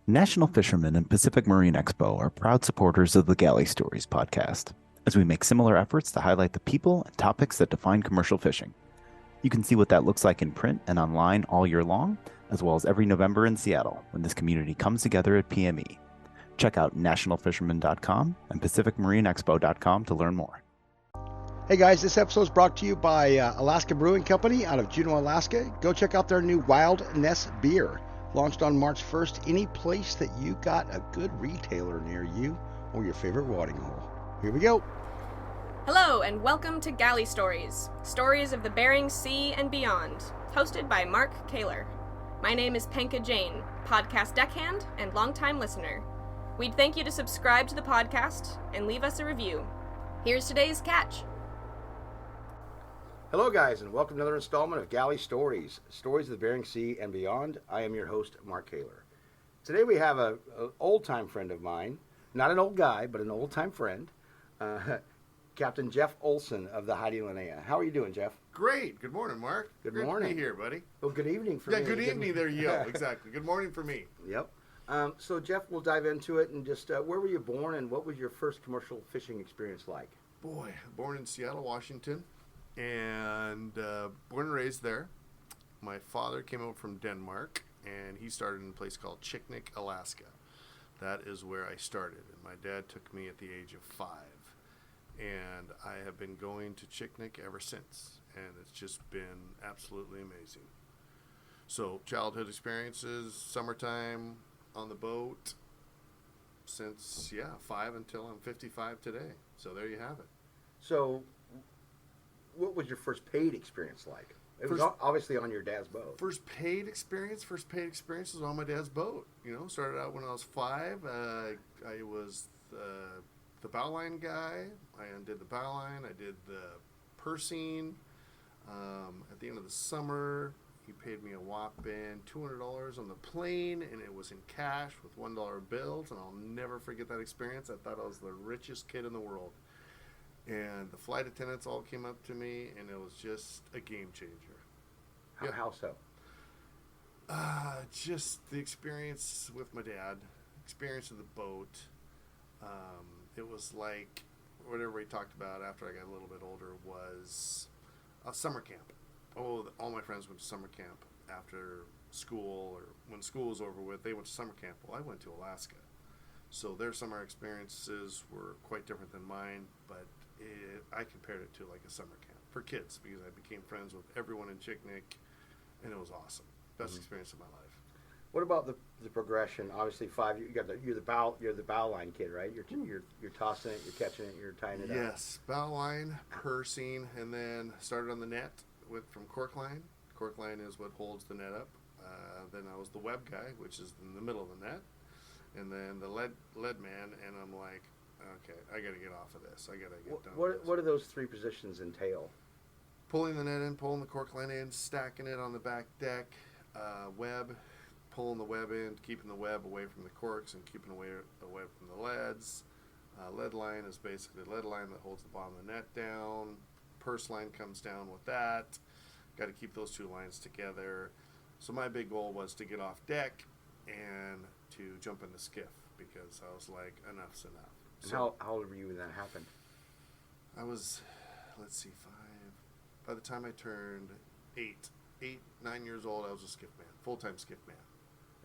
National Fishermen and Pacific Marine Expo are proud supporters of the Galley Stories podcast, as we make similar efforts to highlight the people and topics that define commercial fishing. You can see what that looks like in print and online all year long, as well as every November in Seattle when this community comes together at PME. Check out nationalfisherman.com and pacificmarineexpo.com to learn more. Hey guys, this episode is brought to you by Alaska Brewing Company out of Juneau, Alaska. Go check out their new Wild Ness beer. Launched on March 1st, any place that you got a good retailer near you or your favorite watering hole. Here we go. Hello and welcome to Galley Stories, stories of the Bering Sea and beyond, hosted by Mark Kaler. My name is Penka Jane, podcast deckhand and longtime listener. We'd thank you to subscribe to the podcast and leave us a review. Here's today's catch. Hello guys, and welcome to another installment of Galley Stories, stories of the Bering Sea and beyond. I am your host, Mark Kaler. Today we have an old-time friend of mine, not an old guy, but an old-time friend, Captain Jeff Olsen of the Heidi Linnea. How are you doing, Jeff? Great. Good morning, Mark. Good Great morning. to be here, buddy. Well, good evening for me. Yeah, good evening. There you go. Exactly. Good morning for me. Yep. So, Jeff, we'll dive into it and just where were you born and what was your first commercial fishing experience like? Boy, born in Seattle, Washington, and born and raised there. My father came over from Denmark, and he started in a place called Chicknick, Alaska. That is where I started, and my dad took me at the age of 5. And I have been going to Chicknick ever since, and it's just been absolutely amazing. So, childhood experiences, summertime on the boat, since, 5 until I'm 55 today. So there you have it. So, what was your first paid experience like? It was obviously on your dad's boat. First paid experience was on my dad's boat. You know, started out when I was 5. I was the bow line guy. I undid the bow line. I did the pursing. At the end of the summer, he paid me a whopping $200 on the plane, and it was in cash with $1 bills, and I'll never forget that experience. I thought I was the richest kid in the world. And the flight attendants all came up to me, and it was just a game changer. How so? Just the experience with my dad, experience of the boat. It was like whatever we talked about after I got a little bit older was a summer camp. All my friends went to summer camp after school, or when school was over with, they went to summer camp. Well, I went to Alaska. So their summer experiences were quite different than mine, but I compared it to like a summer camp for kids because I became friends with everyone in Chicknick, and it was awesome. Best experience of my life. What about the progression? Obviously, 5. You're the bow line kid, right? You're tossing it, you're catching it, you're tying it up. Yes, bow line, pursing, and then started on the net from cork line. Cork line is what holds the net up. Then I was the web guy, which is in the middle of the net, and then the lead man. And I'm like, okay, I got to get off of this. I got to get done. What do those 3 positions entail? Pulling the net in, pulling the cork line in, stacking it on the back deck, web. Pulling the web in, keeping the web away from the corks and keeping away from the leads. Lead line is basically the lead line that holds the bottom of the net down. Purse line comes down with that. Got to keep those 2 lines together. So my big goal was to get off deck and to jump in the skiff because I was like, enough's enough. So how old were you when that happened? I was, 5. By the time I turned 9 years old, I was a skiff man, full-time skiff man.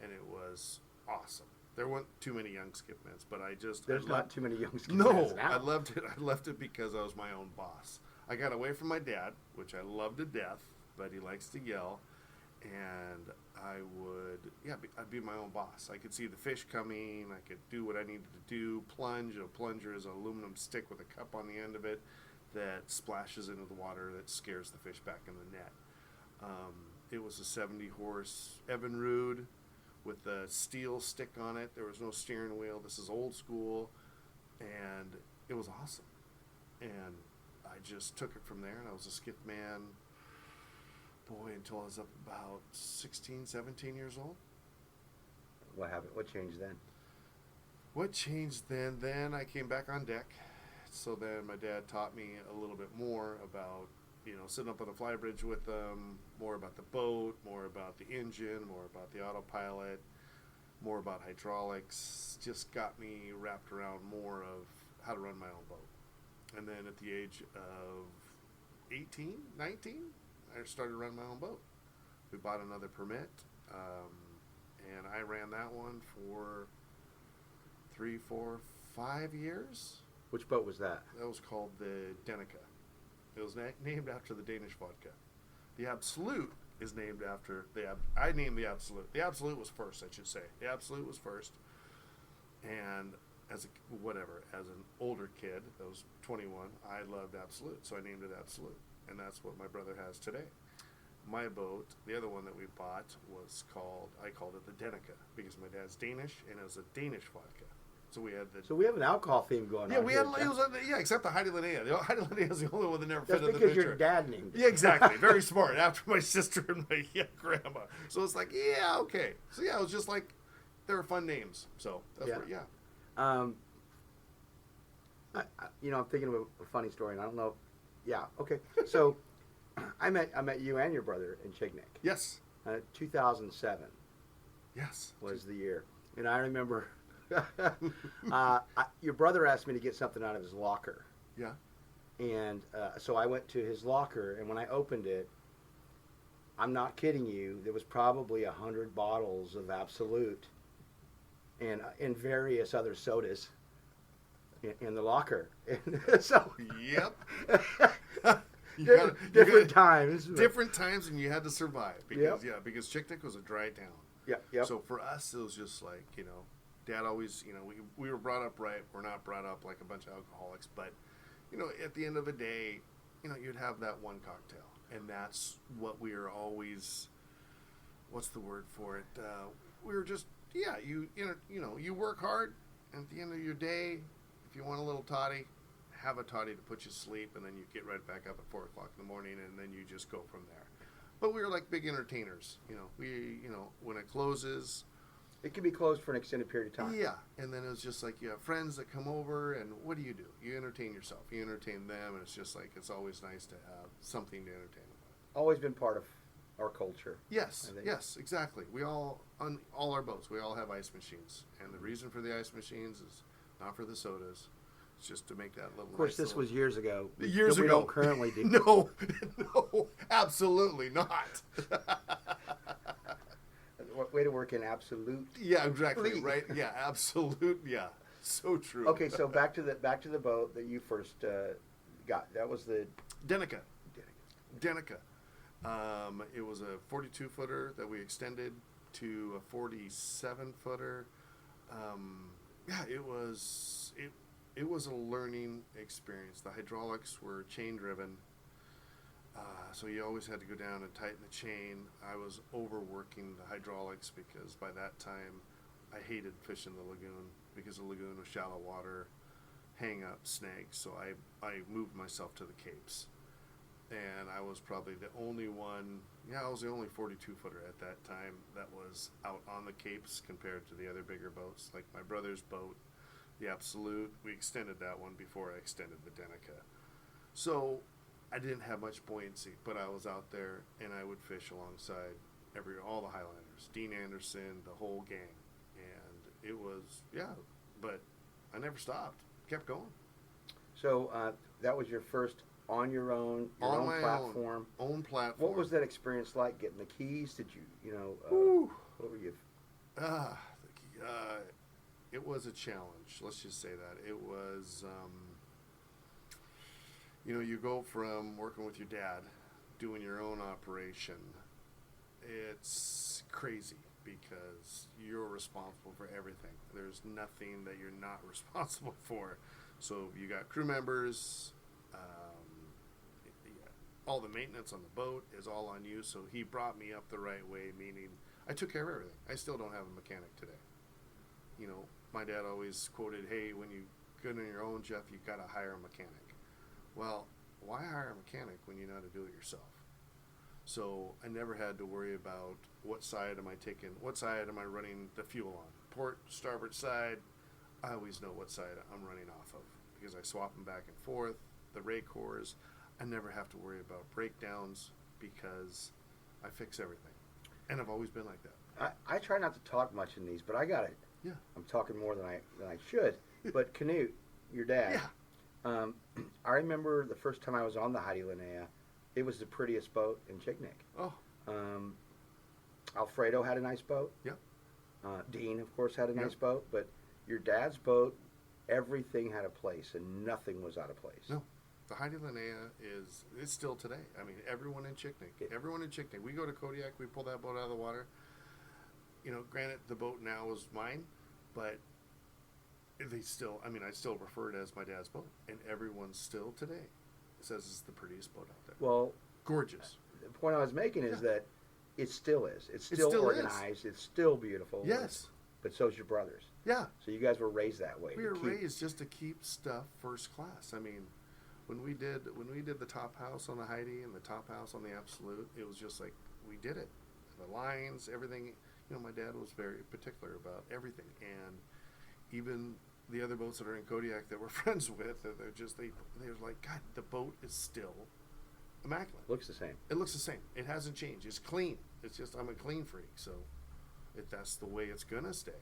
And it was awesome. There weren't too many young skipmans, but There's not too many young skipmans. No, I loved it. I left it because I was my own boss. I got away from my dad, which I love to death, but he likes to yell. And I'd be my own boss. I could see the fish coming. I could do what I needed to do. Plunge. A plunger is an aluminum stick with a cup on the end of it that splashes into the water that scares the fish back in the net. It was a 70-horse Evinrude with a steel stick on it. There was no steering wheel. This is old school, and it was awesome. And I just took it from there, and I was a skiff man, until I was up about 16, 17 years old. What happened? What changed then? What changed then? Then I came back on deck. So then my dad taught me a little bit more about sitting up on the flybridge with them, more about the boat, more about the engine, more about the autopilot. more about hydraulics, just got me wrapped around more of how to run my own boat. And then at the age of 18, 19, I started running my own boat. We bought another permit, and I ran that one for 3, 4, 5 years. Which boat was that? That was called the Denica. It was named after the Danish vodka. The Absolute is named after I named the Absolute. The Absolute was first, I should say. The Absolute was first. And as an older kid, I was 21, I loved Absolute, so I named it Absolute. And that's what my brother has today. My boat, the other one that we bought, I called it the Denica, because my dad's Danish, and it was a Danish vodka. So we had So we have an alcohol theme going on. Except the Heidi Linnea. The Heidi Linnea is the only one that never That's fit in the because picture. your dad named it. Yeah, exactly. Very smart. After my sister and my grandma. So it's like, yeah, okay. So yeah, it was just like, they were fun names. So that's I'm thinking of a funny story, and I don't know. Yeah, okay. So I met you and your brother in Chignik. Yes. 2007 Yes. was the year, and I remember your brother asked me to get something out of his locker. Yeah. And so I went to his locker, and when I opened it, I'm not kidding you, there was probably 100 bottles of Absolute and various other sodas in the locker. So Yep. different times. Different times, and you had to survive because Chicknick was a dry town. Yep. So for us, it was just like, Dad always, we were brought up right. We're not brought up like a bunch of alcoholics, but at the end of the day, you'd have that one cocktail, and that's what we were always. What's the word for it? We were just you work hard, and at the end of your day, if you want a little toddy, have a toddy to put you to sleep, and then you get right back up at 4 o'clock in the morning, and then you just go from there. But we were like big entertainers. When it closes. It can be closed for an extended period of time. Yeah, and then it's just like you have friends that come over, and what do? You entertain yourself. You entertain them, and it's just like it's always nice to have something to entertain them with. Always been part of our culture. Yes, exactly. We on all our boats, we all have ice machines, and the reason for the ice machines is not for the sodas. It's just to make that little. Of course, this was years ago. Years ago. We don't currently do. No, absolutely not. Way to work in Absolute. Yeah, exactly. Right. Yeah, Absolute. Yeah, so true. Okay, so back to the boat that you first got. That was the Denica. It was a 42-footer that we extended to a 47-footer. It was a learning experience. The hydraulics were chain driven. So you always had to go down and tighten the chain. I was overworking the hydraulics because by that time I hated fishing the lagoon because the lagoon was shallow water, hang up, snags. So I moved myself to the capes. And I was probably the only one, I was the only 42-footer at that time that was out on the capes compared to the other bigger boats. Like my brother's boat, the Absolute, we extended that one before I extended the Denica. So I didn't have much buoyancy, but I was out there and I would fish alongside all the Highlanders, Dean Anderson, the whole gang. And it was, but I never stopped, kept going. So that was your first on your own, own platform. Own platform. What was that experience like getting the keys? Did you, what were you? It was a challenge. Let's just say that. It was, you go from working with your dad, doing your own operation. It's crazy because you're responsible for everything. There's nothing that you're not responsible for. So you got crew members, all the maintenance on the boat is all on you. So he brought me up the right way, meaning I took care of everything. I still don't have a mechanic today. My dad always quoted, hey, when you get on your own, Jeff, you've got to hire a mechanic. Well, why hire a mechanic when you know how to do it yourself? So I never had to worry about what side am I running the fuel on. Port, starboard side, I always know what side I'm running off of because I swap them back and forth. The ray cores, I never have to worry about breakdowns because I fix everything. And I've always been like that. I try not to talk much in these, but I got it. Yeah. I'm talking more than I should. But Canute, your dad. Yeah. I remember the first time I was on the Heidi Linnea. It was the prettiest boat in Chicknick. Oh. Alfredo had a nice boat. Yep. Dean, of course, had a nice Yep. boat. But your dad's boat, everything had a place, and nothing was out of place. No. The Heidi Linnea it's still today. I mean, everyone in Chicknick, we go to Kodiak, we pull that boat out of the water. You know, granted, the boat now is mine, but I still refer to it as my dad's boat, and everyone still today says it's the prettiest boat out there. Well, Gorgeous. the point I was making is that it still is. It's It still still is. organized. It's still beautiful. Yes. But so's your brothers. Yeah. So you guys were raised that way. We to were keep- raised just to keep stuff first class. I mean, when we did the top house on the Heidi and the top house on the Absolute, it was just like we did it. The lines, everything. You know, my dad was very particular about everything, and even the other boats that are in Kodiak that we're friends with, they're like, God, the boat is still immaculate. Looks the same. It looks the same. It hasn't changed. It's clean. It's just I'm a clean freak, so that's the way it's gonna stay.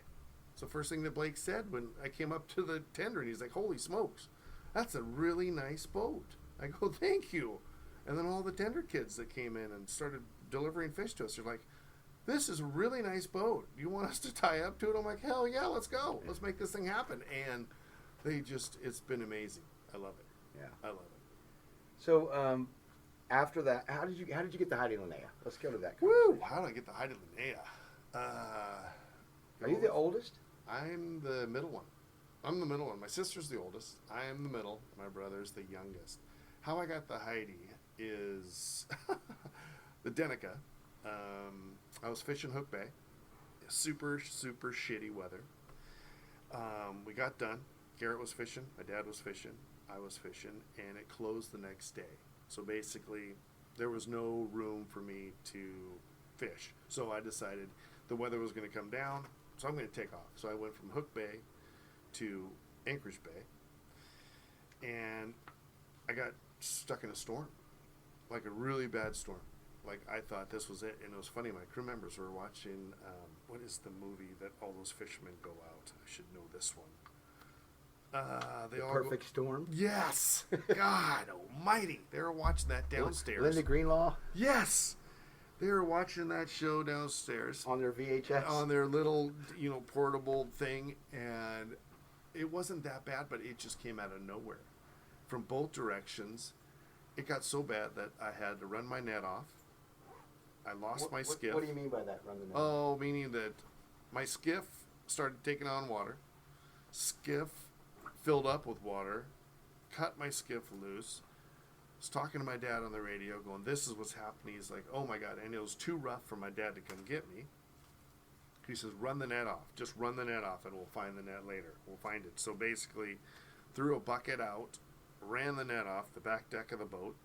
It's the first thing that Blake said when I came up to the tender, and he's like, "Holy smokes, that's a really nice boat." I go, "Thank you." And then all the tender kids that came in and started delivering fish to us are like, "This is a really nice boat. You want us to tie up to it?" I'm like, "Hell yeah, let's go. Let's make this thing happen." And it's been amazing. I love it. Yeah. I love it. So after that, how did you get the Heidi Linnea? Let's go to that. Woo! How did I get the Heidi Linnea? Are you the oldest? I'm the middle one. I'm the middle one. My sister's the oldest. I am the middle. My brother's the youngest. How I got the Heidi is the Denica. I was fishing Hook Bay. Super, super shitty weather. We got done. Garrett was fishing. My dad was fishing. I was fishing. And it closed the next day. So basically, there was no room for me to fish. So I decided the weather was going to come down. So I'm going to take off. So I went from Hook Bay to Anchorage Bay. And I got stuck in a storm. Like a really bad storm. Like I thought this was it. And it was funny. My crew members were watching, what is the movie that all those fishermen go out? I should know this one. The Perfect Storm? Yes. God almighty. They were watching that downstairs. Linda Greenlaw? Yes. They were watching that show downstairs. On their VHS? On their little, portable thing. And it wasn't that bad, but it just came out of nowhere. From both directions. It got so bad that I had to run my net off. I lost my skiff. What do you mean by that, run the net? Oh, meaning that my skiff started taking on water. Skiff filled up with water. Cut my skiff loose. Was talking to my dad on the radio going, this is what's happening. He's like, oh my God. And it was too rough for my dad to come get me. He says, run the net off. Just run the net off and we'll find the net later. We'll find it. So basically, threw a bucket out, ran the net off the back deck of the boat.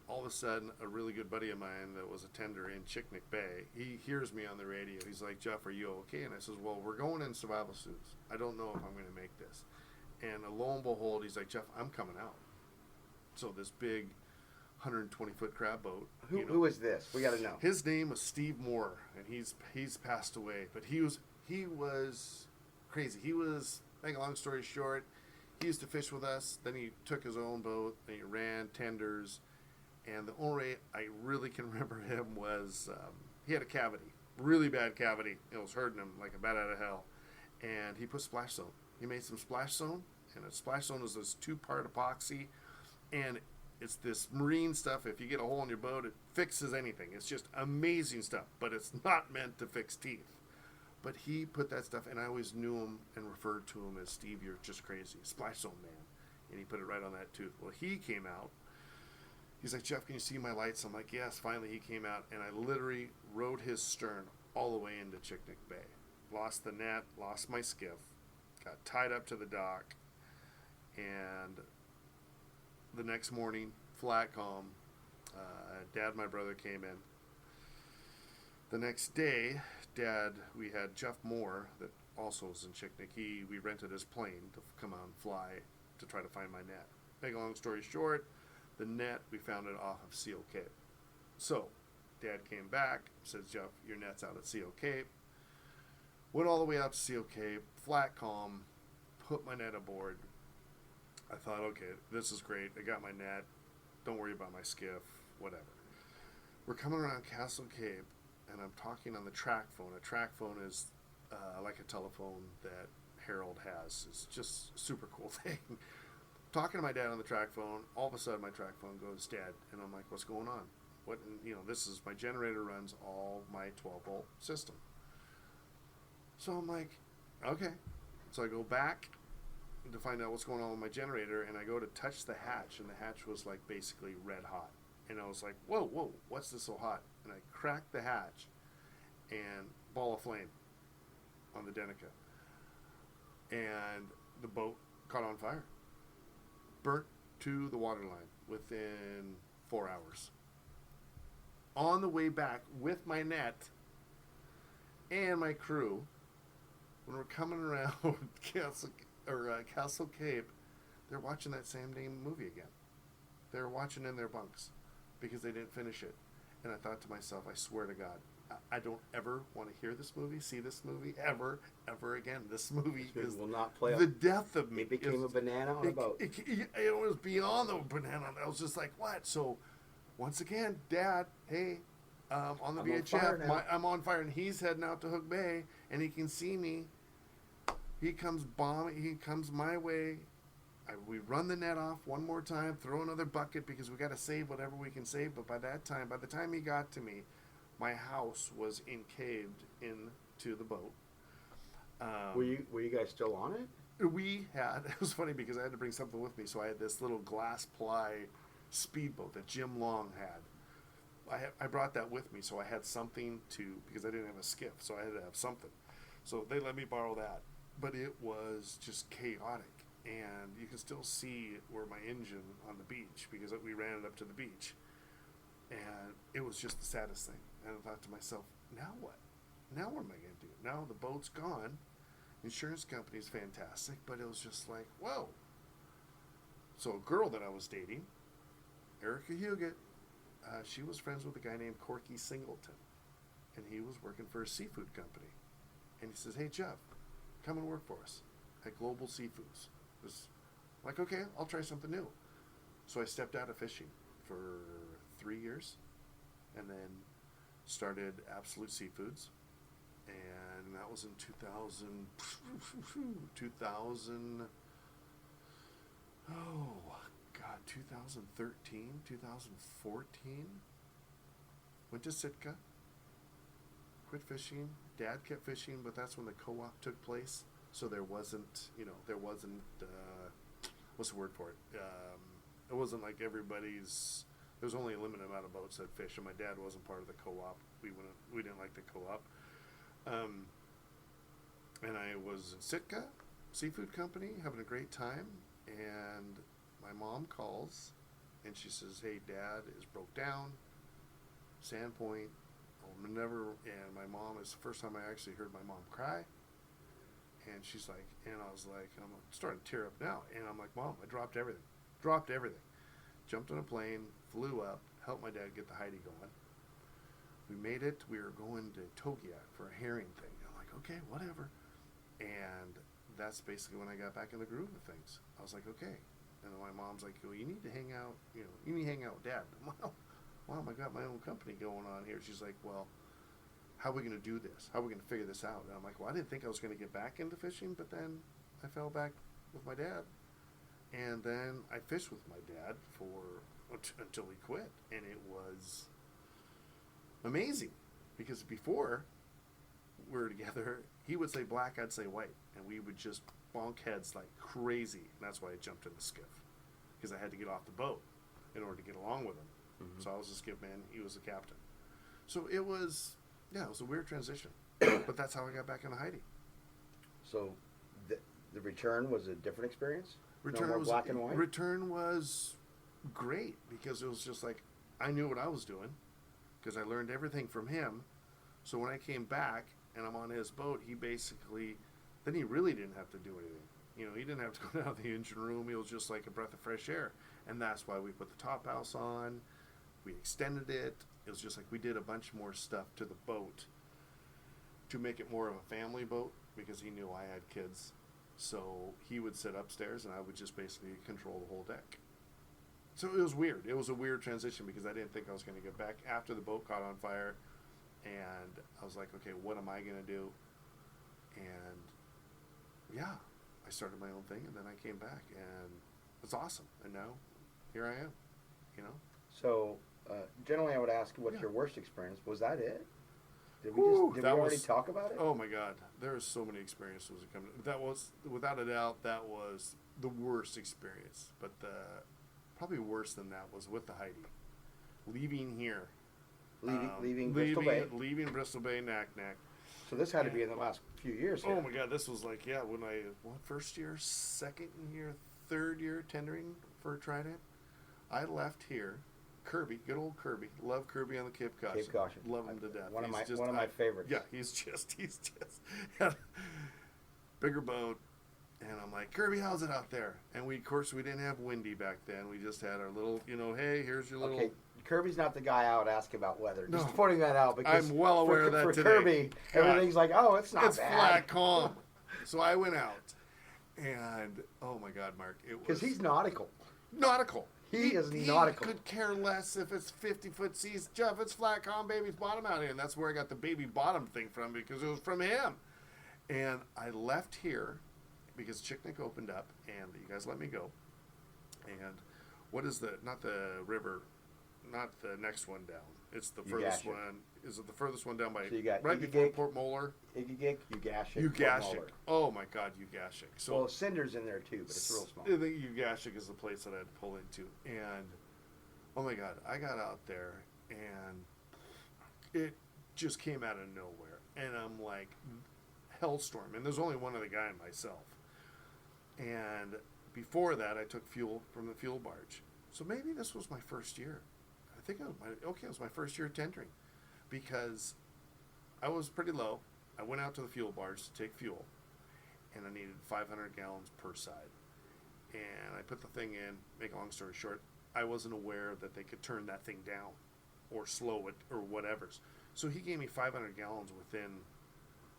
All of a sudden, a really good buddy of mine that was a tender in Chicknick Bay, he hears me on the radio. He's like, Jeff, are you okay? And I says, well, we're going in survival suits. I don't know if I'm going to make this. And lo and behold, he's like, Jeff, I'm coming out. So this big 120-foot crab boat. Who is this? We got to know. His name was Steve Moore, and he's passed away. But he was crazy. He was, make a long story short, he used to fish with us. Then he took his own boat, and he ran tenders. And the only way I really can remember him was he had a cavity, really bad cavity. It was hurting him like a bat out of hell. And he put splash zone. He made some splash zone, and a splash zone is this 2-part epoxy, and it's this marine stuff. If you get a hole in your boat, it fixes anything. It's just amazing stuff, but it's not meant to fix teeth. But he put that stuff, and I always knew him and referred to him as Steve, you're just crazy, splash zone man. And he put it right on that tooth. Well, he came out. He's like, Jeff, can you see my lights? I'm like, yes. Finally, he came out, and I literally rode his stern all the way into Chicknick Bay. Lost the net, lost my skiff, got tied up to the dock, and the next morning, flat calm, Dad and my brother came in. The next day, we had Jeff Moore, that also was in Chicknick. We rented his plane to come out and fly to try to find my net. Make a long story short, the net, we found it off of Seal Cape. So, Dad came back, says, Jeff, your net's out at CO Cape. Went all the way out to CO Cape, flat calm, put my net aboard. I thought, okay, this is great. I got my net. Don't worry about my skiff, whatever. We're coming around Castle Cape, and I'm talking on the track phone. A track phone is like a telephone that Harold has. It's just a super cool thing. Talking to my dad on the track phone, all of a sudden my track phone goes dead, and I'm like, what's going on? What? And, this is my generator runs all my 12-volt system. So I'm like, okay. So I go back to find out what's going on with my generator, and I go to touch the hatch, and the hatch was like basically red hot. And I was like, whoa, what's this so hot? And I cracked the hatch, and ball of flame on the Denica. And the boat caught on fire. Burnt to the waterline within 4 hours. On the way back with my net and my crew, when we're coming around Castle Cape, they're watching that same damn movie again. They're watching in their bunks because they didn't finish it. And I thought to myself, I swear to God, I don't ever want to hear this movie, see this movie, ever again. This movie will not play the death of me. It became a banana on a boat. It was beyond the banana. I was just like, what? So, once again, Dad, hey, on the VHF, I'm on fire, and he's heading out to Hook Bay, and he can see me. He comes my way. We run the net off one more time, throw another bucket because we got to save whatever we can save. But by the time he got to me, my house was encaved into the boat. Were you guys still on it? It was funny because I had to bring something with me. So I had this little glass ply speedboat that Jim Long had. I brought that with me, so I had something because I didn't have a skiff, so I had to have something. So they let me borrow that. But it was just chaotic. And you can still see where my engine on the beach, because we ran it up to the beach. And it was just the saddest thing. And I thought to myself, now what? Now what am I going to do? Now the boat's gone. Insurance company's fantastic, but it was just like, whoa. So a girl that I was dating, Erica Huguet, she was friends with a guy named Corky Singleton. And he was working for a seafood company. And he says, hey, Jeff, come and work for us at Global Seafoods. It was like, okay, I'll try something new. So I stepped out of fishing for 3 years, and then started Absolute Seafoods, and that was in 2000, oh God, 2013, 2014. Went to Sitka, quit fishing. Dad kept fishing, but that's when the co-op took place. So there wasn't, what's the word for it? It wasn't like everybody's. There was only a limited amount of boats that fish, and my dad wasn't part of the co-op. We didn't like the co-op. And I was in Sitka Seafood Company, having a great time, and my mom calls, and she says, "Hey, Dad is broke down. Sandpoint. I'll never." And my mom is the first time I actually heard my mom cry. And she's like, and I was like, I'm starting to tear up now. And I'm like, Mom, I dropped everything. Jumped on a plane, flew up, helped my dad get the Heidi going. We made it. We were going to Togiak for a herring thing. I'm like, okay, whatever. And that's basically when I got back in the groove of things. I was like, okay. And then my mom's like, well, you need to hang out, you need to hang out with Dad. Well, Mom, I got my own company going on here. She's like, well, how are we going to do this? How are we going to figure this out? And I'm like, well, I didn't think I was going to get back into fishing, but then I fell back with my dad. And then I fished with my dad until he quit. And it was amazing, because before we were together, he would say black, I'd say white. And we would just bonk heads like crazy. And that's why I jumped in the skiff, because I had to get off the boat in order to get along with him. Mm-hmm. So I was the skiff man. He was the captain. So it was a weird transition. But that's how I got back into Heidi. So the return was a different experience? Return was black and white? Return was great, because it was just like I knew what I was doing, because I learned everything from him. So when I came back and I'm on his boat, he really didn't have to do anything. He didn't have to go down to the engine room. He was just like a breath of fresh air. And that's why we put the top house on. We extended it. it was just like we did a bunch more stuff to the boat to make it more of a family boat because he knew I had kids. So he would sit upstairs and I would just basically control the whole deck. So it was weird. It was a weird transition because I didn't think I was going to get back after the boat caught on fire. And I was like, okay, what am I going to do? And yeah, I started my own thing and then I came back and it's awesome. And now here I am, you know? So, generally I would ask what's Yeah. your worst experience. Was that it? Did Woo, we that already was- talk about it? Oh my God, there are so many experiences that come. That was, without a doubt, that was the worst experience. But probably worse than that was with the Heidi, leaving here, Leaving Bristol Bay. leaving Bristol Bay, Knack. So this had to be in the last few years here. Oh my God, this was like when I first year, second year, third year tendering for Trident. I left here. Kirby, good old Kirby. Love Kirby on the Cape Caution. Cape Caution. Love him to death. One of He's my favorites. Yeah, he's just bigger boat. And I'm like, Kirby, how's it out there? And of course, we didn't have Windy back then. We just had our little, hey, here's your little. Okay, Kirby's not the guy I would ask about weather. No. Just pointing that out because I'm well aware for, of that for today. Kirby, God. everything's like, oh, it's not It's bad. flat, calm. So I went out, and oh my God, Mark, it was Because he's nautical. nautical. He is nautical. He could care less if it's 50-foot seas. Jeff, it's flat, calm, baby's bottom out here. And that's where I got the baby bottom thing from because it was from him. And I left here because Chicknick opened up and you guys let me go. And what is not the river, not the next one down. It's the furthest Ugashik. one. Is it the furthest one down by, So you got right Igigik, before Port Molar? Igigik, Ugashik, Ugashik. Port Molar. Oh my God, Ugashik. So Well, Cinder's in there too, but it's real small. I think Ugashik is the place that I'd pull into. And oh my God, I got out there and it just came out of nowhere. And I'm like, hellstorm. And there's only one other guy and myself. And before that, I took fuel from the fuel barge. So maybe this was my first year. I think it was my first year tendering because I was pretty low. I went out to the fuel barge to take fuel and I needed 500 gallons per side. And I put the thing in, make a long story short, I wasn't aware that they could turn that thing down or slow it or whatever. So he gave me 500 gallons within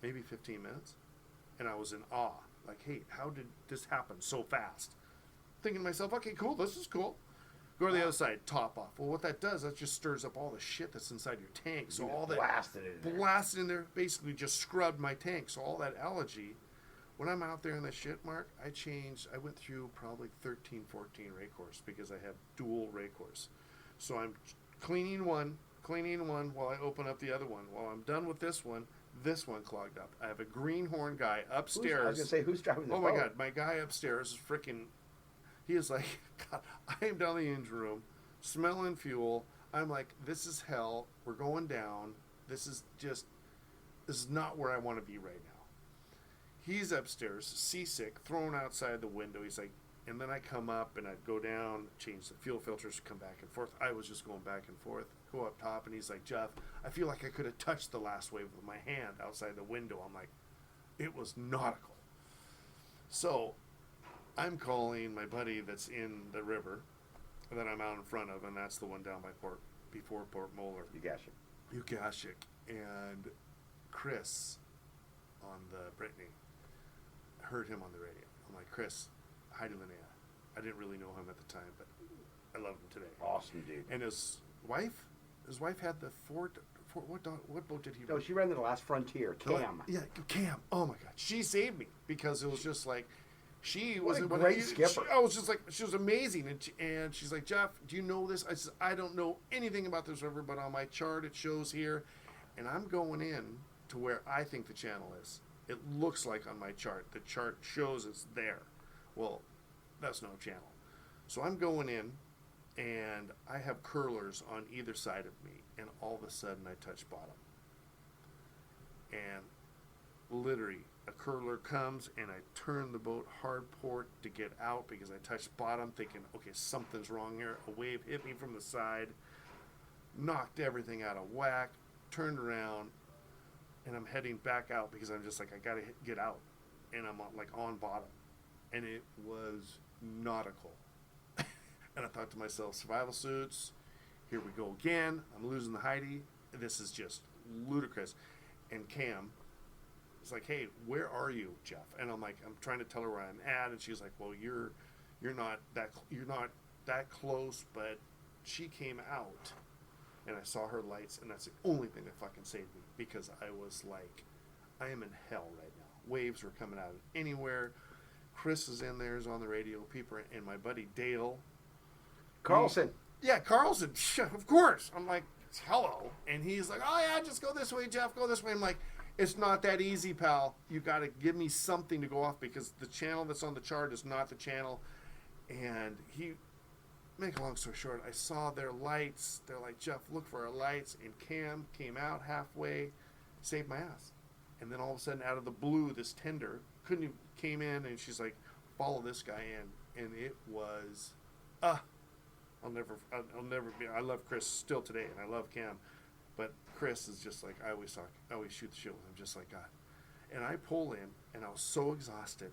maybe 15 minutes. And I was in awe. Like, hey, how did this happen so fast? Thinking to myself, okay, cool, this is cool. Go to the other side, top off. Well, what that does, that just stirs up all the shit that's inside your tank. So You all that blasted it in there. blasted in there, basically just scrubbed my tank. So all that algae, when I'm out there in the shit, Mark, I went through probably 13, 14 ray course because I have dual ray course. So I'm cleaning one while I open up the other one. While I'm done with this one clogged up. I have a greenhorn guy upstairs. I was going to say, who's driving the Oh boat? my God, my guy upstairs is freaking. He is like, God, I am down the engine room, smelling fuel. I'm like, this is hell. We're going down. This is not where I want to be right now. He's upstairs, seasick, thrown outside the window. He's like, and then I come up and I'd go down, change the fuel filters, come back and forth. I was just going back and forth, go up top, and he's like, Jeff, I feel like I could have touched the last wave with my hand outside the window. I'm like, it was nautical. So I'm calling my buddy that's in the river that I'm out in front of, and that's the one down by before Port Molar. Ugashik. And Chris on the Brittany heard him on the radio. I'm like, Chris, Heidi Linnea. I didn't really know him at the time, but I love him today. Awesome, dude. And his wife had the Ford. What boat did he No, run? she ran the last Frontier, Cam. Yeah, Cam. Oh my God, she saved me because it was just like she was What a great skipper. I was just like, she was amazing, and she's like, Jeff, do you know this? I said, I don't know anything about this river, but on my chart it shows here, and I'm going in to where I think the channel is. It looks like on my chart. The chart shows it's there. Well, that's no channel. So I'm going in, and I have curlers on either side of me, and all of a sudden I touch bottom. And literally, a curler comes, and I turn the boat hard port to get out because I touched bottom, thinking, okay, something's wrong here. A wave hit me from the side, knocked everything out of whack, turned around, and I'm heading back out because I'm just like, I gotta get out. And I'm on bottom. And it was nautical. And I thought to myself, survival suits, Here we go again. I'm losing the Heidi. This is just ludicrous. And Cam is like, hey, where are you, Jeff? And I'm like, I'm trying to tell her where I'm at, and she's like, well, you're not that close, but she came out, and I saw her lights, and that's the only thing that fucking saved me, because I was like, I am in hell right now. Waves were coming out of anywhere. Chris is in there, is on the radio. People, and my buddy Dale. Carlson. Yeah, Carlson. Of course. I'm like, hello. And he's like, oh, yeah, just go this way, Jeff. Go this way. I'm like, it's not that easy, pal. You got to give me something to go off, because the channel that's on the chart is not the channel. And make a long story short, I saw their lights. They're like, Jeff, look for our lights. And Cam came out halfway, saved my ass. And then all of a sudden, out of the blue, this tender came in, and she's like, follow this guy in. And it was, I'll never be. I love Chris still today, and I love Cam, but Chris is just like, I always shoot the shit with him, just like God. And I pull in, and I was so exhausted.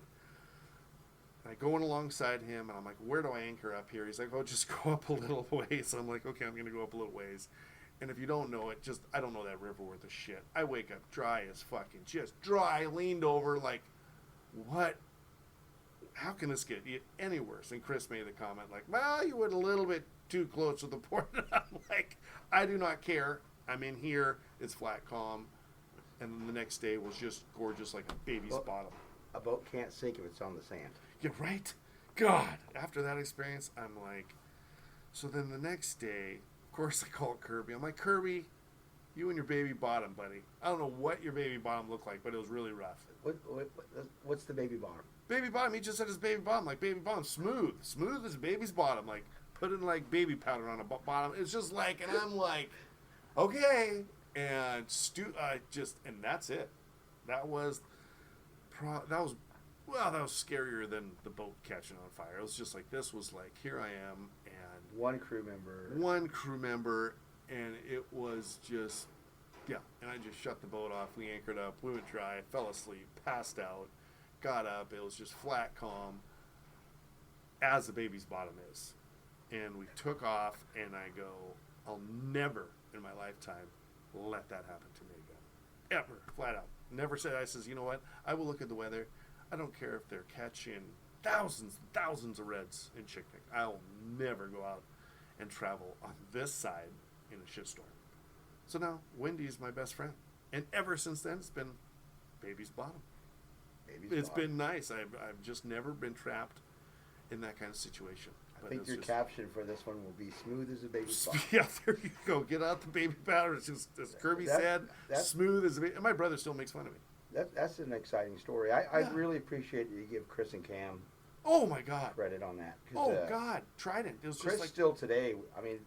And I go in alongside him, and I'm like, where do I anchor up here? He's like, oh, just go up a little ways. So I'm like, okay, I'm going to go up a little ways. And if you don't know it, I don't know that river worth of shit. I wake up dry as fucking, just dry, leaned over, like, what? How can this get any worse? And Chris made the comment, like, well, you went a little bit too close to the port. I'm like, I do not care. I'm in here. It's flat, calm. And then the next day was just gorgeous, like a baby's bottom. A boat can't sink if it's on the sand. Yeah, right? God. After that experience, I'm like, so then the next day, of course, I call Kirby. I'm like, Kirby, you and your baby bottom, buddy. I don't know what your baby bottom looked like, but it was really rough. What's the baby bottom? Baby bottom, he just said his baby bottom. Like, baby bottom, smooth as baby's bottom. Like, putting like baby powder on a bottom. It's just like, and I'm like, okay. And and that's it. That was scarier than the boat catching on fire. It was just like, this was like, here I am, and one crew member, and it was just, yeah. And I just shut the boat off. We anchored up. We went dry. Fell asleep. Passed out. Got up. It was just flat, calm, as the baby's bottom is. And we took off, and I go, I'll never in my lifetime let that happen to me again. Ever. Flat out. Never said. I says, you know what? I will look at the weather. I don't care if they're catching thousands and thousands of reds in Chicknick. I'll never go out and travel on this side in a shitstorm. So now, Wendy's my best friend. And ever since then, it's been baby's bottom. It's been nice. I've just never been trapped in that kind of situation. I think your caption for this one will be smooth as a baby's bottom. Yeah, there you go. Get out the baby powder. It's just, as Kirby said, smooth as a baby. And my brother still makes fun of me. That's an exciting story. I really appreciate that you give Chris and Cam oh my God credit on that. Oh God, Trident. It was Chris just like, still today, I mean,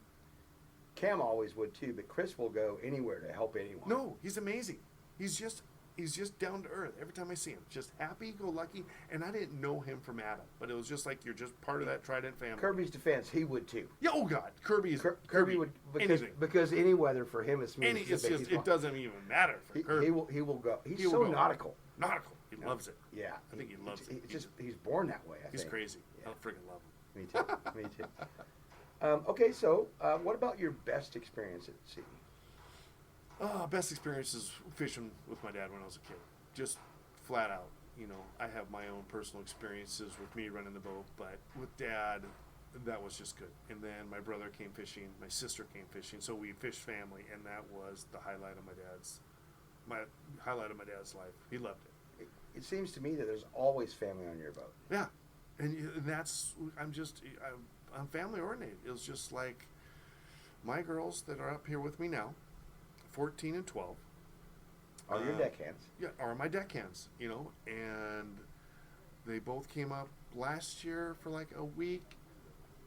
Cam always would too, but Chris will go anywhere to help anyone. No, he's amazing. He's just down to earth. Every time I see him, just happy-go-lucky. And I didn't know him from Adam, but it was just like, you're just part of that Trident family. Kirby's defense, he would too. Yeah, oh God, Kirby would because any weather for him is smooth. It doesn't even matter for Kirby. He will go. He's so nautical. Nautical. He loves it. Yeah, I think he loves it. He's born that way. He's crazy. Yeah. I freaking love him. Me too. Me too. Okay, so what about your best experience at sea? Best experiences fishing with my dad when I was a kid. Just flat out. You know, I have my own personal experiences with me running the boat, but with Dad, that was just good. And then my brother came fishing, my sister came fishing, so we fished family, and that was the highlight of my dad's life. He loved it. It seems to me that there's always family on your boat. Yeah, and that's I'm family oriented. It was just like my girls that are up here with me now, 14 and 12. Are your deckhands? Yeah, are my deckhands, you know, and they both came up last year for like a week,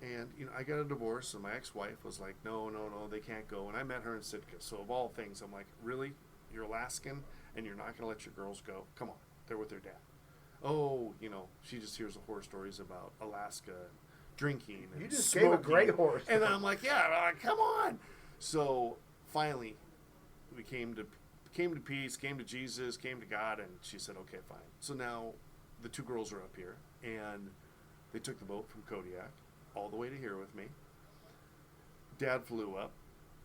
and, you know, I got a divorce, and my ex-wife was like, no, they can't go, and I met her in Sitka, so of all things, I'm like, really? You're Alaskan, and you're not going to let your girls go? Come on, they're with their dad. Oh, you know, she just hears the horror stories about Alaska, and drinking, and you just smoking. gave a great horror story. And I'm like, yeah, come on. So, finally, we came to peace, came to Jesus, came to God, and she said, okay, fine. So now the two girls are up here, and they took the boat from Kodiak all the way to here with me. Dad flew up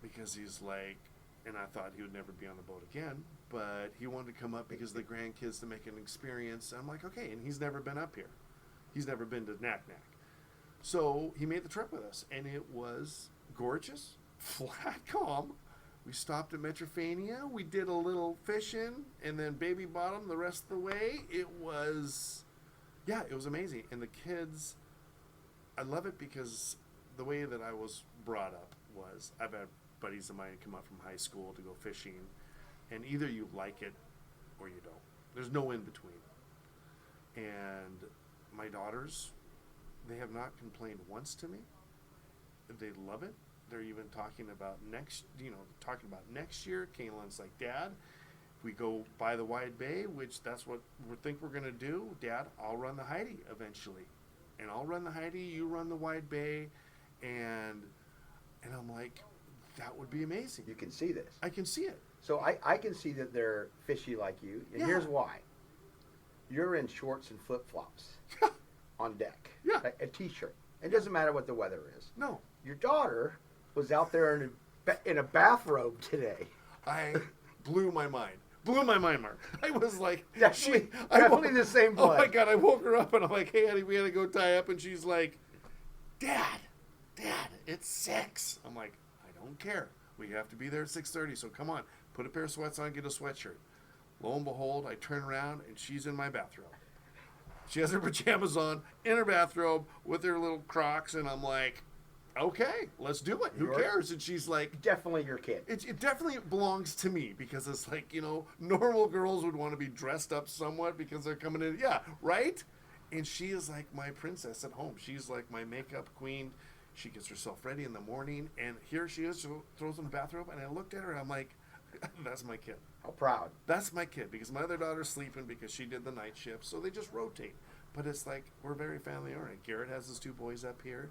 because he's like, and I thought he would never be on the boat again, but he wanted to come up because the grandkids to make an experience. I'm like, okay, and he's never been up here. He's never been to Knack Knack. So he made the trip with us, and it was gorgeous, flat calm. We stopped at Metrophania. We did a little fishing, and then Baby Bottom the rest of the way. It was amazing. And the kids, I love it because the way that I was brought up was I've had buddies of mine come up from high school to go fishing, and either you like it or you don't. There's no in between. And my daughters, they have not complained once to me. They love it. They're even talking about next year. Kaylin's like, Dad, if we go by the Wide Bay, which that's what we think we're going to do, Dad, I'll run the Heidi eventually. And I'll run the Heidi, you run the Wide Bay, and I'm like, that would be amazing. You can see this. I can see it. So I can see that they're fishy like you, and Yeah. here's why. You're in shorts and flip-flops on deck. Yeah. A T-shirt. It doesn't matter what the weather is. No. Your daughter was out there in a bathrobe today. I blew my mind. Mark. I was like, Definitely the same Oh blood. my God, I woke her up and I'm like, hey, honey, we had to go tie up. And she's like, Dad, it's 6. I'm like, I don't care. We have to be there at 6:30, so come on. Put a pair of sweats on, get a sweatshirt. Lo and behold, I turn around and she's in my bathrobe. She has her pajamas on, in her bathrobe, with her little Crocs, and I'm like, okay, let's do it. Who cares? And she's like, Definitely your kid. it definitely belongs to me because it's like, normal girls would want to be dressed up somewhat because they're coming in. Yeah, right? And she is like my princess at home. She's like my makeup queen. She gets herself ready in the morning, and here she is. She throws on the bathrobe, and I looked at her, and I'm like, that's my kid. How proud. That's my kid because my other daughter's sleeping because she did the night shift, so they just rotate. But it's like we're very family oriented. Garrett has his 2 boys up here,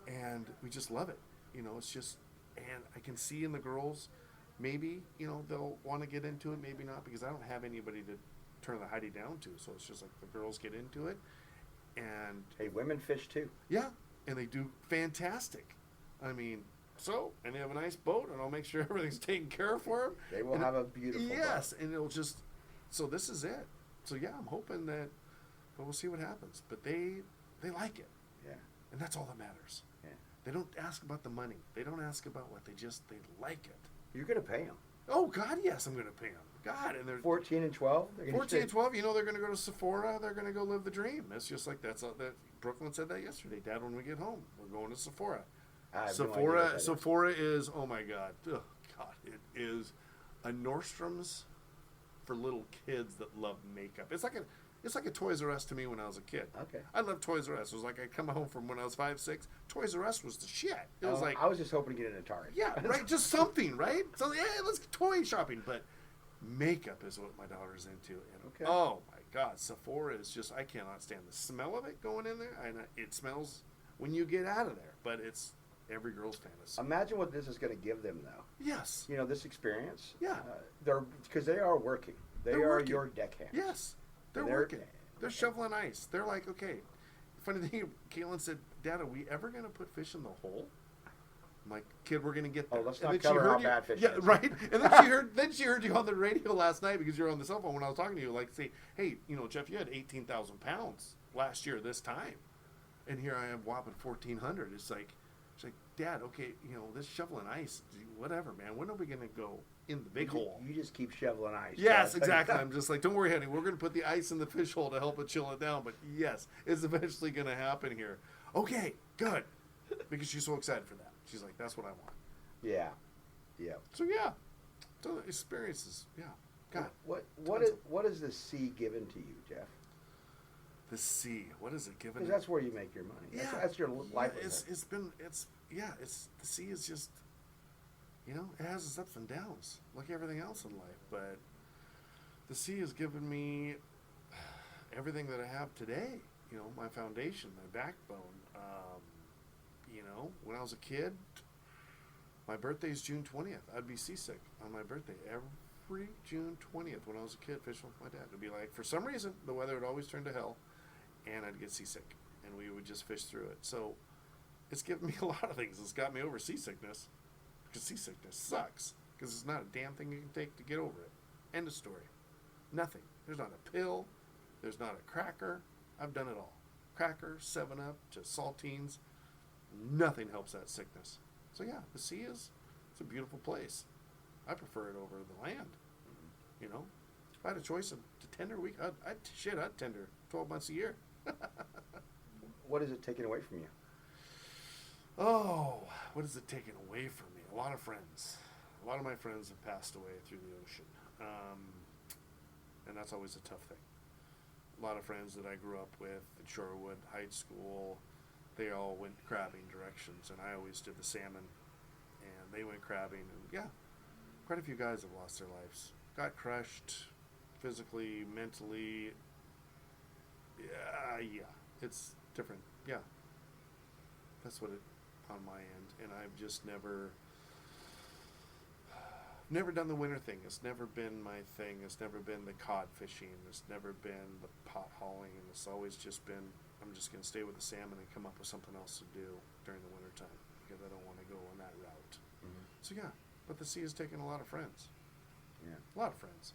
and we just love it. It's just, and I can see in the girls, maybe, they'll want to get into it, maybe not, because I don't have anybody to turn the Heidi down to. So it's just like the girls get into it, and Hey, women fish too. yeah, and they do fantastic. I mean, and they have a nice boat, and I'll make sure everything's taken care of for them. They will have a beautiful yes, boat. and it'll just. So this is it. So yeah, I'm hoping that, but we'll see what happens. But they like it, Yeah. and that's all that matters. Yeah. They don't ask about the money. They don't ask about what. They like it. You're going to pay them. Oh God, yes, I'm going to pay them. God, and they're 14 and 12? 14 and 12. They're going to go to Sephora. They're going to go live the dream. It's just like that's all that. Brooklyn said that yesterday. Dad, when we get home, we're going to Sephora. Sephora is, oh my God. Oh God, it is a Nordstrom's for little kids that love makeup. It's like a Toys R Us to me when I was a kid. Okay. I love Toys R Us. It was like I come home from when I was 5, 6. Toys R Us was the shit. It was like, I was just hoping to get an Atari. yeah, right. Just something, right? So yeah, let's go toy shopping. But makeup is what my daughter's into. And Okay. oh my God, Sephora is just, I cannot stand the smell of it going in there. And it smells when you get out of there. But it's every girl's fantasy. Imagine what this is going to give them, though. Yes. This experience. Yeah. Because they are working. They're working. your deckhands. Yes. They're And working. They're shoveling ice. They're like, okay. Funny thing, Kaylin said, Dad, are we ever going to put fish in the hole? I'm like, kid, we're going to get there. Oh, let's And not then she cover heard how you- bad fish Yeah, is. right. And then she heard you on the radio last night because you were on the cell phone when I was talking to you. Like, say, hey, Jeff, you had 18,000 pounds last year this time, and here I am whopping 1,400. She's like, Dad, okay, this shoveling ice, whatever, man. When are we going to go in the big hole? You just keep shoveling ice. Yes, exactly. I'm just like, don't worry, honey. We're going to put the ice in the fish hole to help it chill it down. But yes, it's eventually going to happen here. Okay, good. Because she's so excited for that. She's like, that's what I want. Yeah. Yeah. So yeah, so the experiences. Yeah, God. What is the sea given to you, Jeff? The sea. What is it given? Because that's where you make your money. Yeah, That's your livelihood. It's the sea is just, it has its ups and downs like everything else in life. But the sea has given me everything that I have today. My foundation, my backbone. When I was a kid, my birthday is June 20th. I'd be seasick on my birthday every June 20th when I was a kid fishing with my dad. It'd be like, for some reason, the weather would always turn to hell, and I'd get seasick, and we would just fish through it. So it's given me a lot of things. It's got me over seasickness, because seasickness sucks, because it's not a damn thing you can take to get over it. End of story. Nothing. There's not a pill. There's not a cracker. I've done it all. Cracker, 7-Up, to saltines. Nothing helps that sickness. So yeah, the sea it's a beautiful place. I prefer it over the land. You know, if I had a choice of to tender week, I'd tender 12 months a year. What is it taking away from you? Oh, what is it taken away from me? A lot of friends. A lot of my friends have passed away through the ocean. And that's always a tough thing. A lot of friends that I grew up with at Shorewood High School, they all went crabbing directions, and I always did the salmon, and they went crabbing, and yeah, quite a few guys have lost their lives. Got crushed physically, mentally. Yeah, it's different. Yeah, that's what it on my end, and I've just never done the winter thing. It's never been my thing. It's never been the cod fishing. It's never been the pot hauling, and it's always just been, I'm just going to stay with the salmon and come up with something else to do during the winter time, because I don't want to go on that route. Mm-hmm. So yeah, but the sea has taken a lot of friends. Yeah, a lot of friends.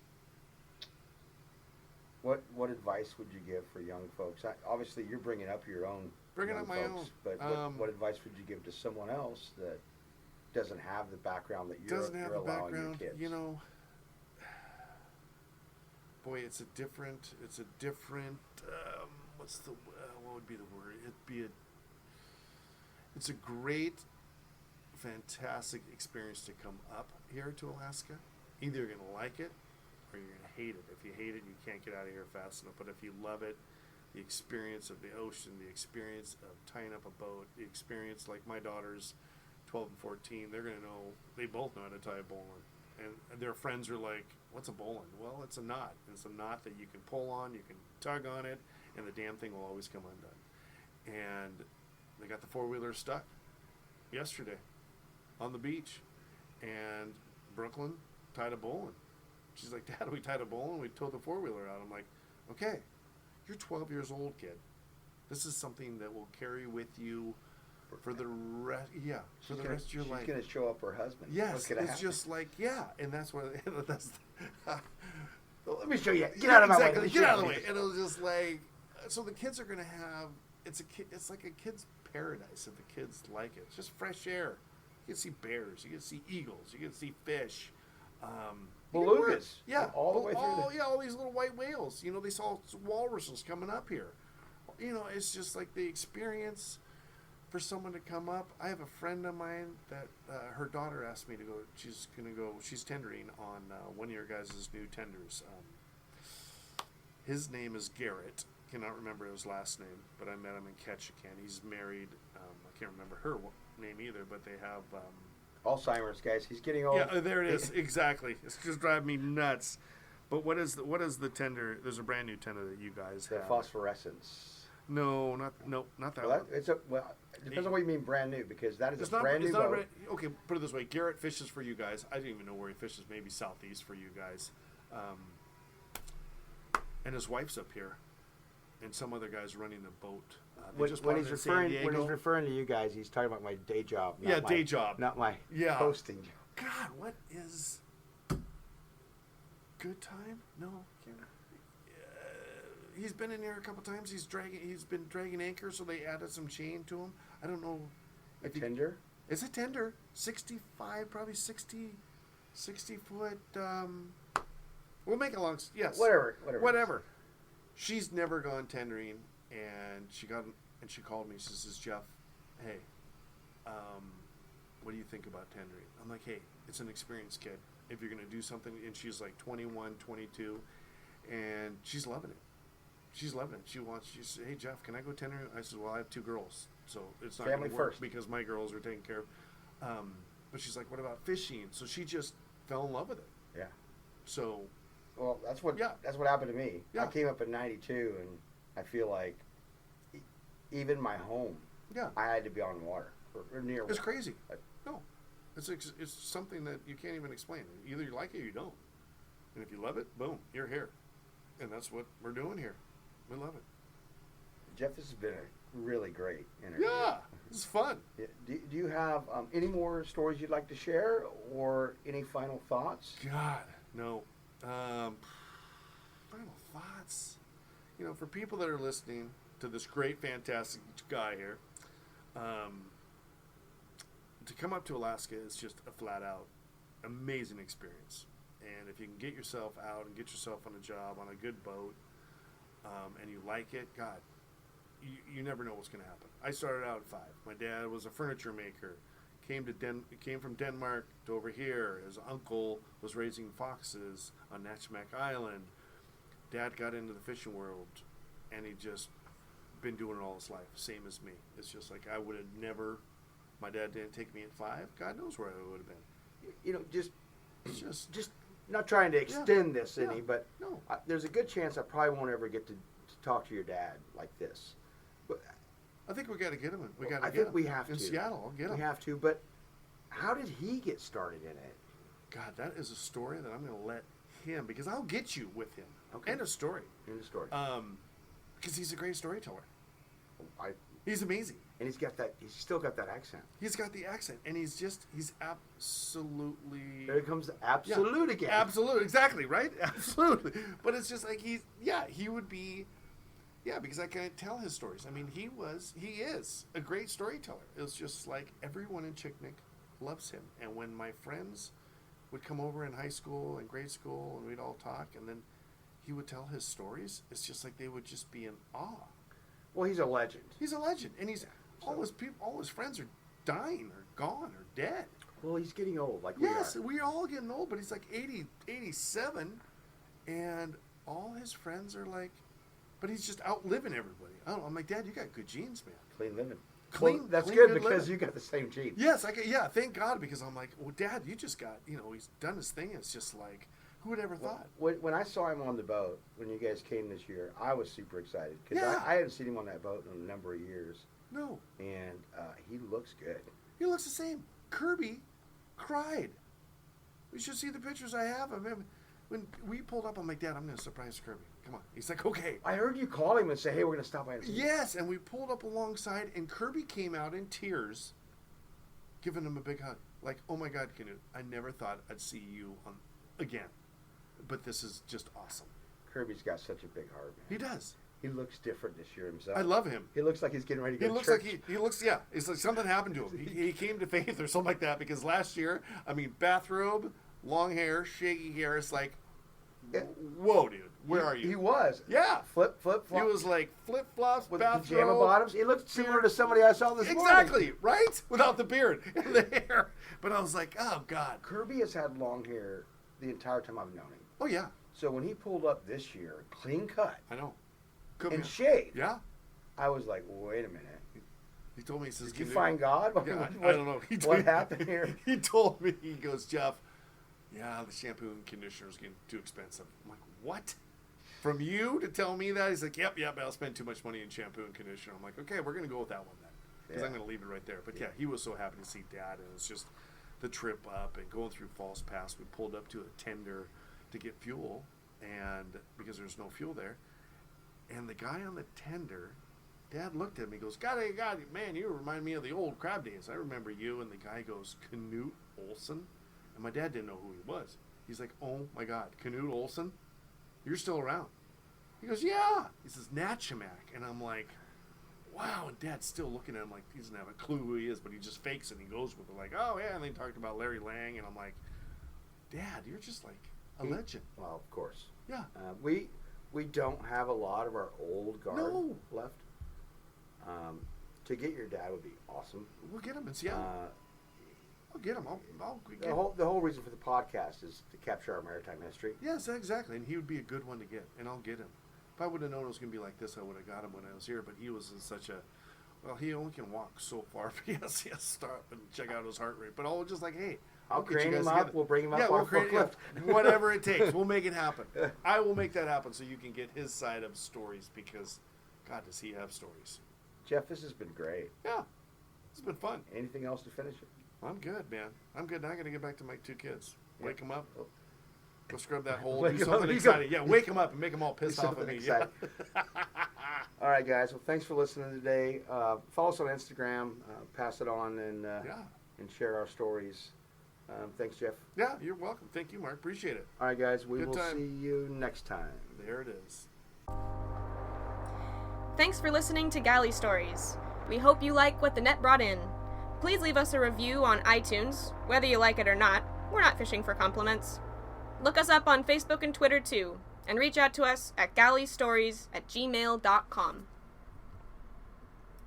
What advice would you give for young folks? Obviously, you're bringing up your own. Bringing up my folks, own. But what advice would you give to someone else that doesn't have the background that you're allowing your kids? You know, boy, it's a different. What would be the word? It's a great, fantastic experience to come up here to Alaska. Either you're gonna like it or you're gonna hate it. If you hate it, you can't get out of here fast enough. But if you love it, the experience of the ocean, the experience of tying up a boat, the experience, like my daughters, 12 and 14, they're going to know, they both know how to tie a bowline. And their friends are like, what's a bowline? Well, it's a knot. It's a knot that you can pull on, you can tug on it, and the damn thing will always come undone. And they got the four-wheeler stuck yesterday on the beach. And Brooklyn tied a bowline. She's like, Dad, we tied a bowline, we towed the four-wheeler out. I'm like, okay, you're 12 years old, kid. This is something that will carry with you for the rest. Yeah, for the rest of your life. She's gonna show up her husband. Yes, it's just like and that's what. That's. Well, let me show you. Get out of my way. Get out of the way. And it was just like, so the kids are gonna have. It's like a kid's paradise if the kids like it. It's just fresh air. You can see bears. You can see eagles. You can see fish. Belugas. Yeah, all the way through. All these little white whales. You know, they saw walruses coming up here. You know, it's just like the experience for someone to come up. I have a friend of mine that her daughter asked me to go. She's gonna go. She's tendering on one of your guys' new tenders. His name is Garrett. Cannot remember his last name, but I met him in Ketchikan. He's married. I can't remember her name either, but they have. Alzheimer's, guys. He's getting old. Yeah, there it is. Exactly. It's just driving me nuts. But what is the tender? There's a brand new tender that you guys have. The phosphorescence. No, not that one. It depends on what you mean brand new, because that is brand new boat. Okay, put it this way. Garrett fishes for you guys. I didn't even know where he fishes. Maybe southeast for you guys. And his wife's up here. And some other guy's running a boat. When he's referring to you guys, he's talking about my day job. Day job. Not my hosting job. God, what is good time? No, he's been in here a couple times. He's been dragging anchor, so they added some chain to him. I don't know. A tender? It's a tender. 65, probably 60 foot. We'll make it long. Yes. Whatever. She's never gone tendering, and she called me. She says, Jeff, hey, what do you think about tendering? I'm like, hey, it's an experience, kid. If you're going to do something, and she's like 21, 22, and she's loving it. She says, hey, Jeff, can I go tendering? I said, well, I have 2 girls, so it's not going to work because my girls are taken care of. But she's like, what about fishing? So she just fell in love with it. Yeah. So... Well, that's what happened to me. Yeah. I came up in '92, and I feel like even my home, I had to be on water or near water. It's crazy. No, it's something that you can't even explain. Either you like it or you don't. And if you love it, boom, you're here. And that's what we're doing here. We love it. Jeff, this has been a really great interview. Yeah, it's fun. Yeah. Do you have any more stories you'd like to share, or any final thoughts? God, no. Final thoughts. For people that are listening to this great, fantastic guy here, to come up to Alaska is just a flat-out amazing experience. And if you can get yourself out and get yourself on a job on a good boat, and you like it, God, you never know what's going to happen. I started out at 5. My dad was a furniture maker. Came from Denmark to over here. His uncle was raising foxes on Natchamack Island. Dad got into the fishing world, and he just been doing it all his life, same as me. It's just like I would have never. My dad didn't take me at 5. God knows where I would have been. Just not trying to extend this any, but no. There's a good chance I probably won't ever get to talk to your dad like this. But I think we got to get him. I think we have to in Seattle. I'll get him. We have to. But how did he get started in it? God, that is a story that I'm going to let him, because I'll get you with him. Okay. End of story. In the story. Because he's a great storyteller. I He's amazing. And he's still got that accent. He's got the accent, and he's absolutely. There comes the absolute again. Absolute, exactly, right? Absolutely. But it's just like he would be, because I can't tell his stories. I mean, he is a great storyteller. It's just like everyone in Chicknick loves him. And when my friends would come over in high school and grade school, and we'd all talk, and then he would tell his stories, it's just like they would just be in awe. Well, he's a legend. He's a legend, and all his friends are dying or gone or dead. Well, he's getting old, like yes, we are. we're all getting old, but he's like 80, 87, and all his friends are like, but he's just outliving everybody. I'm like, Dad, you got good genes, man. Clean living. Clean. Well, that's clean, good good because living. you got the same genes. Yes, thank God, because I'm like, well, Dad, you just got, he's done his thing. It's just like, who would ever thought? When I saw him on the boat, when you guys came this year, I was super excited because Yeah. I hadn't seen him on that boat in a number of years. No. And he looks good. He looks the same. Kirby cried. You should see the pictures I have of him. When we pulled up, I'm like, Dad, I'm going to surprise Kirby. Come on. He's like, okay. I heard you call him and say, hey, we're going to stop by and see you. Yes, and we pulled up alongside, and Kirby came out in tears, giving him a big hug. Like, oh my God, Canute, I never thought I'd see you again. But this is just awesome. Kirby's got such a big heart, man. He does. He looks different this year himself. I love him. He looks like he's getting ready to go He to looks church. like he looks, it's like something happened to him. He came to faith or something like that, because last year, bathrobe, long hair, shaggy hair, it's like, whoa, dude, where are you? He was. Yeah. Flip. He was like flip-flops, with bathrobe. pajama bottoms. He looked similar to somebody I saw this morning. Exactly, right? Without the beard and the hair. But I was like, oh, God. Kirby has had long hair the entire time I've known him. Oh, yeah. So when he pulled up this year, clean cut I know. and shaved, Yeah. I was like, wait a minute. He told me, he says, Did you find God? Yeah, I don't know. What happened here? He told me, he goes, Jeff, the shampoo and conditioner is getting too expensive. I'm like, what? From you to tell me that? He's like, yep, I'll spend too much money in shampoo and conditioner. I'm like, okay, we're going to go with that one then. Because I'm going to leave it right there. But yeah, he was so happy to see Dad, and it's just the trip up and going through Falls Pass. We pulled up to a tender to get fuel, and because there's no fuel there. And the guy on the tender, Dad looked at me, goes, God, man, you remind me of the old crab days. I remember you. And the guy goes, Canute Olsen? And my dad didn't know who he was. He's like, oh my God, Canute Olsen? You're still around. He goes, yeah. He says, Natchamack. And I'm like, wow. And Dad's still looking at him like he doesn't have a clue who he is, but he just fakes it and he goes with it like, oh yeah. And they talked about Larry Lang, and I'm like, Dad, you're just like a legend. Well, of course. Yeah. We don't have a lot of our old guard left. To get your dad would be awesome. We'll get him in Seattle. I'll get him. I'll get The whole reason for the podcast is to capture our maritime history. Yes, exactly. And he would be a good one to get, and I'll get him. If I would have known it was going to be like this, I would have got him when I was here. But he was in such a, he only can walk so far. But he has to stop and check out his heart rate. But I'll just like, hey, I'll get you crane guys him up. together. We'll bring him up Yeah, on we'll crane forklift. whatever it takes. We'll make it happen. I will make that happen so you can get his side of stories, because, God, does he have stories? Jeff, this has been great. Yeah, it's been fun. Anything else to finish it? I'm good, man. I'm good. Now I got to get back to my 2 kids. Yeah. Wake them up. Go scrub that hole. Wake Do 'em up. something exciting. Yeah, wake them up and make them all pissed Do off at something me. Yeah. exciting. All right, guys. Well, thanks for listening today. Follow us on Instagram. Pass it on and share our stories. Thanks, Jeff. Yeah, you're welcome. Thank you, Mark. Appreciate it. All right, guys. We Good will time. see you next time. There it is. Thanks for listening to Galley Stories. We hope you like what the net brought in. Please leave us a review on iTunes. Whether you like it or not, we're not fishing for compliments. Look us up on Facebook and Twitter too, and reach out to us at galleystories@gmail.com.